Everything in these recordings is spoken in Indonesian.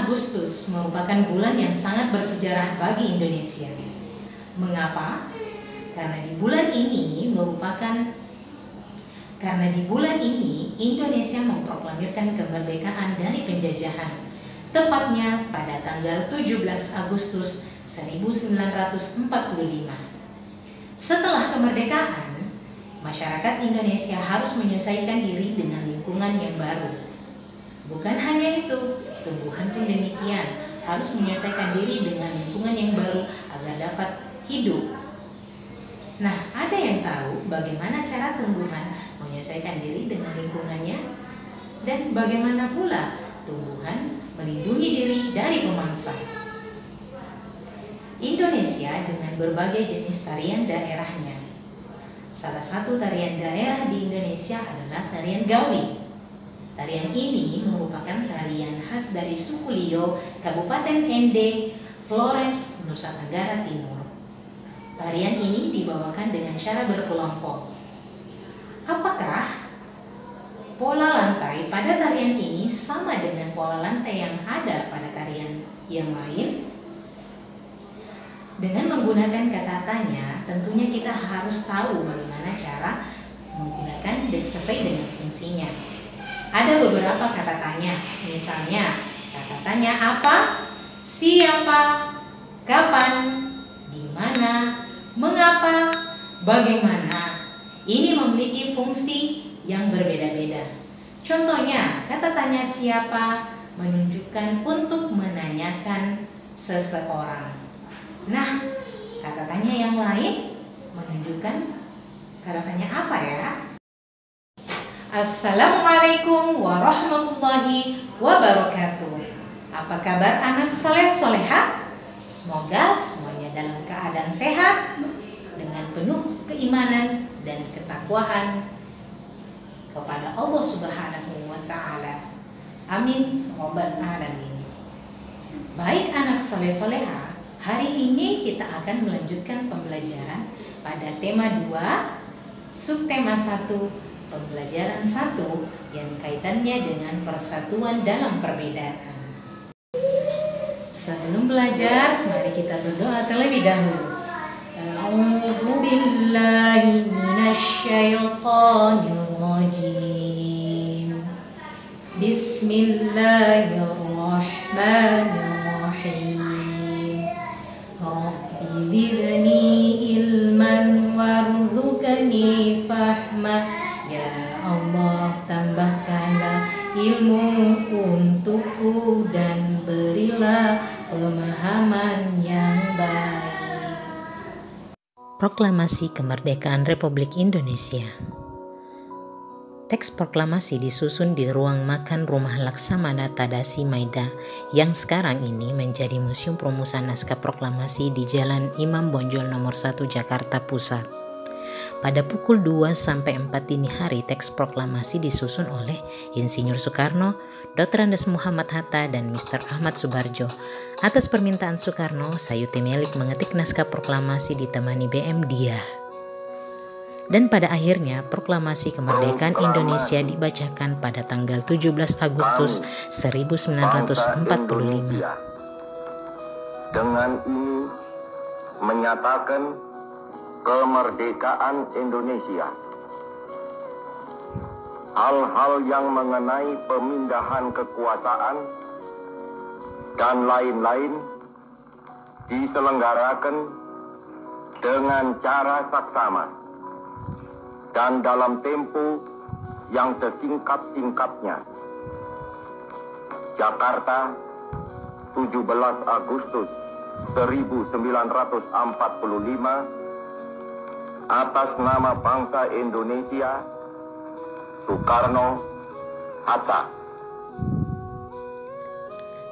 Agustus merupakan bulan yang sangat bersejarah bagi Indonesia. Mengapa? Karena di bulan ini Indonesia memproklamirkan kemerdekaan dari penjajahan, tepatnya pada tanggal 17 Agustus 1945. Setelah kemerdekaan, masyarakat Indonesia harus menyesuaikan diri dengan lingkungan yang baru. Bukan hanya itu, tumbuhan pun demikian, harus menyesuaikan diri dengan lingkungan yang baru agar dapat hidup. Nah, ada yang tahu bagaimana cara tumbuhan menyesuaikan diri dengan lingkungannya? Dan bagaimana pula tumbuhan melindungi diri dari pemangsa? Indonesia dengan berbagai jenis tarian daerahnya. Salah satu tarian daerah di Indonesia adalah tarian Gawi. Tarian ini merupakan tarian khas dari suku Lio, Kabupaten Ende, Flores, Nusa Tenggara Timur. Tarian ini dibawakan dengan cara berkelompok. Apakah pola lantai pada tarian ini sama dengan pola lantai yang ada pada tarian yang lain? Dengan menggunakan kata tanya, tentunya kita harus tahu bagaimana cara menggunakan sesuai dengan fungsinya. Ada beberapa kata tanya, misalnya kata tanya apa, siapa, kapan, di mana, mengapa, bagaimana. Ini memiliki fungsi yang berbeda-beda. Contohnya, kata tanya siapa menunjukkan untuk menanyakan seseorang. Nah, kata tanya yang lain menunjukkan kata tanya apa ya? Assalamualaikum warahmatullahi wabarakatuh. Apa kabar anak soleh-soleha? Semoga semuanya dalam keadaan sehat, dengan penuh keimanan dan ketakwaan kepada Allah Subhanahu wa Ta'ala. Amin rabbal alamin. Baik anak soleh-soleha, hari ini kita akan melanjutkan pembelajaran pada tema 2, subtema 1, pembelajaran 1 yang kaitannya dengan persatuan dalam perbedaan. Sebelum belajar, mari kita berdoa terlebih dahulu. A'udzu billahi minasyaitonir rajim. Bismillahirrahmanirrahim. Rabbi zidni ilman warzuqni fahma. Ya Allah, tambahkanlah ilmu untukku dan berilah pemahaman yang baik. Proklamasi Kemerdekaan Republik Indonesia. Teks proklamasi disusun di ruang makan Rumah Laksamana Tadasi Maida yang sekarang ini menjadi Museum Perumusan Naskah Proklamasi di Jalan Imam Bonjol nomor 1 Jakarta Pusat. Pada pukul 2 sampai 4 dini hari, teks proklamasi disusun oleh Insinyur Soekarno, Dr. Andes Muhammad Hatta, dan Mr. Ahmad Subarjo. Atas permintaan Soekarno, Sayuti Melik mengetik naskah proklamasi ditemani BM Diah. Dan pada akhirnya, proklamasi kemerdekaan Indonesia dibacakan pada tanggal 17 Agustus 1945. Dengan ini menyatakan kemerdekaan Indonesia. Hal-hal yang mengenai pemindahan kekuasaan dan lain-lain diselenggarakan dengan cara saksama dan dalam tempo yang sesingkat-singkatnya. Jakarta, 17 Agustus 1945, atas nama bangsa Indonesia, Soekarno Hatta.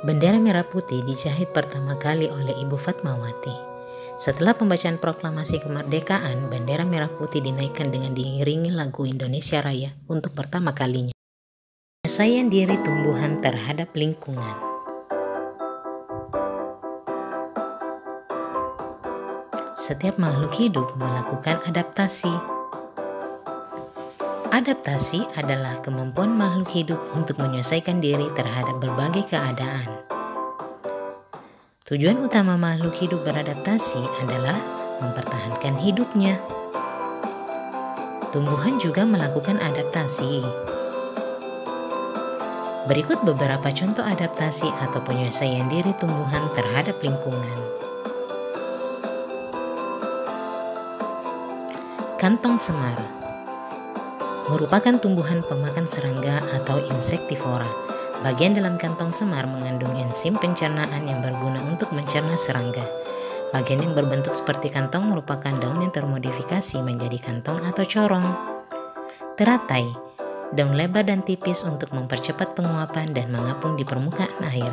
Bendera merah putih dijahit pertama kali oleh Ibu Fatmawati. Setelah pembacaan proklamasi kemerdekaan, bendera merah putih dinaikkan dengan diiringi lagu Indonesia Raya untuk pertama kalinya. Penyelesaian diri tumbuhan terhadap lingkungan. Setiap makhluk hidup melakukan adaptasi. Adaptasi adalah kemampuan makhluk hidup untuk menyesuaikan diri terhadap berbagai keadaan. Tujuan utama makhluk hidup beradaptasi adalah mempertahankan hidupnya. Tumbuhan juga melakukan adaptasi. Berikut beberapa contoh adaptasi atau penyesuaian diri tumbuhan terhadap lingkungan. Kantong semar merupakan tumbuhan pemakan serangga atau insektivora. Bagian dalam kantong semar mengandung enzim pencernaan yang berguna untuk mencerna serangga. Bagian yang berbentuk seperti kantong merupakan daun yang termodifikasi menjadi kantong atau corong. Teratai, daun lebar dan tipis untuk mempercepat penguapan dan mengapung di permukaan air.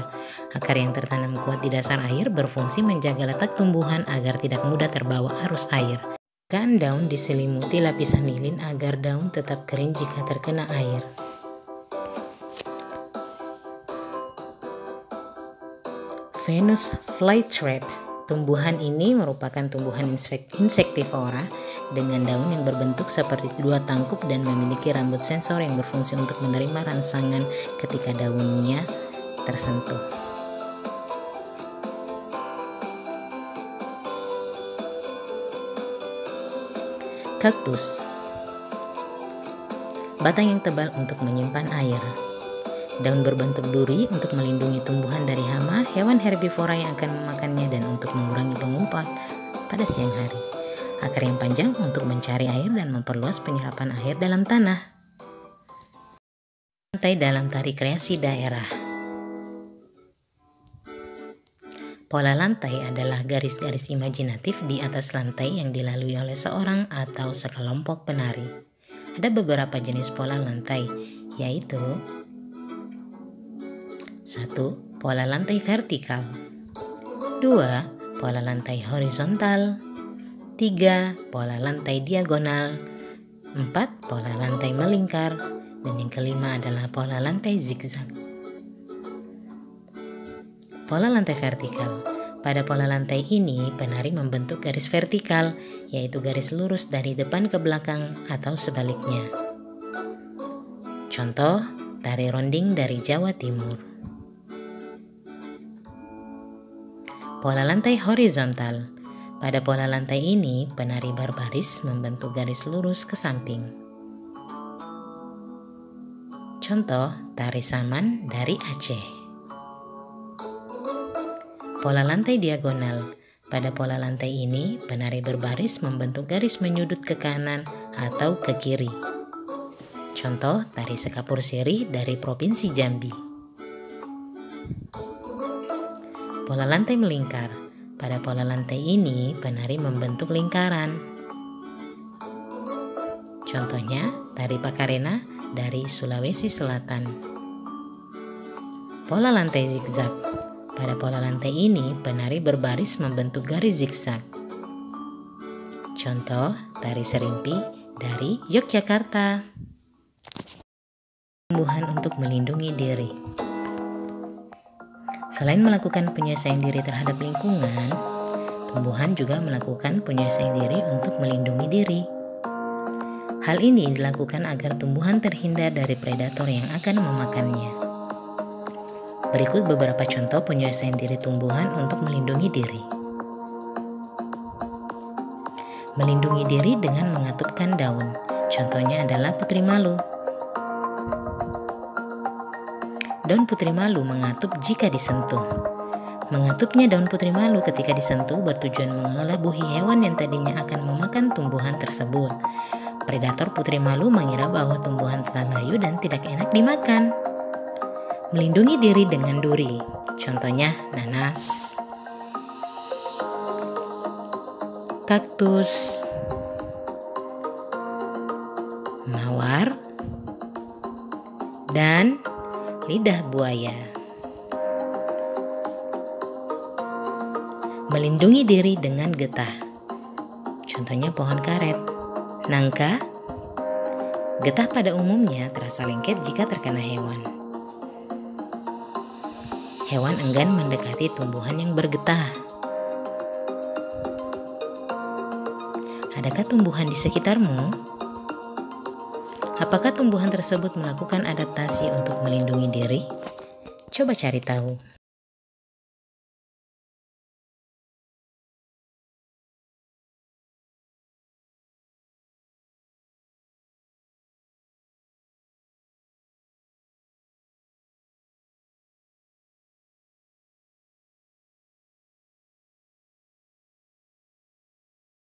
Akar yang tertanam kuat di dasar air berfungsi menjaga letak tumbuhan agar tidak mudah terbawa arus air. Permukaan daun diselimuti lapisan lilin agar daun tetap kering jika terkena air. Venus flytrap. Tumbuhan ini merupakan tumbuhan insektivora dengan daun yang berbentuk seperti dua tangkup dan memiliki rambut sensor yang berfungsi untuk menerima rangsangan ketika daunnya tersentuh. Kaktus. Batang yang tebal untuk menyimpan air. Daun berbentuk duri untuk melindungi tumbuhan dari hama, hewan herbivora yang akan memakannya dan untuk mengurangi pengumpat pada siang hari. Akar yang panjang untuk mencari air dan memperluas penyerapan air dalam tanah. Lantai dalam tari kreasi daerah. Pola lantai adalah garis-garis imajinatif di atas lantai yang dilalui oleh seorang atau sekelompok penari. Ada beberapa jenis pola lantai, yaitu 1. Pola lantai vertikal. 2. Pola lantai horizontal. 3. Pola lantai diagonal. 4. Pola lantai melingkar. Dan yang kelima adalah pola lantai zigzag. Pola lantai vertikal. Pada pola lantai ini, penari membentuk garis vertikal, yaitu garis lurus dari depan ke belakang atau sebaliknya. Contoh, tari ronding dari Jawa Timur. Pola lantai horizontal. Pada pola lantai ini, penari berbaris membentuk garis lurus ke samping. Contoh, tari saman dari Aceh. Pola lantai diagonal. Pada pola lantai ini, penari berbaris membentuk garis menyudut ke kanan atau ke kiri. Contoh, tari sekapur sirih dari Provinsi Jambi. Pola lantai melingkar. Pada pola lantai ini, penari membentuk lingkaran. Contohnya, tari Pakarena dari Sulawesi Selatan. Pola lantai zigzag. Pada pola lantai ini, penari berbaris membentuk garis zigzag. Contoh, tari Serimpi dari Yogyakarta. Tumbuhan untuk melindungi diri. Selain melakukan penyesuaian diri terhadap lingkungan, tumbuhan juga melakukan penyesuaian diri untuk melindungi diri. Hal ini dilakukan agar tumbuhan terhindar dari predator yang akan memakannya. Berikut beberapa contoh penyesuaian diri tumbuhan untuk melindungi diri. Melindungi diri dengan mengatupkan daun. Contohnya adalah putri malu. Daun putri malu mengatup jika disentuh. Mengatupnya daun putri malu ketika disentuh bertujuan mengelabuhi hewan yang tadinya akan memakan tumbuhan tersebut. Predator putri malu mengira bahwa tumbuhan telah layu dan tidak enak dimakan. Melindungi diri dengan duri. Contohnya nanas. Kaktus. Mawar. Dan lidah buaya. Melindungi diri dengan getah. Contohnya pohon karet, nangka. Getah pada umumnya terasa lengket jika terkena hewan. Hewan enggan mendekati tumbuhan yang bergetah. Adakah tumbuhan di sekitarmu? Apakah tumbuhan tersebut melakukan adaptasi untuk melindungi diri? Coba cari tahu.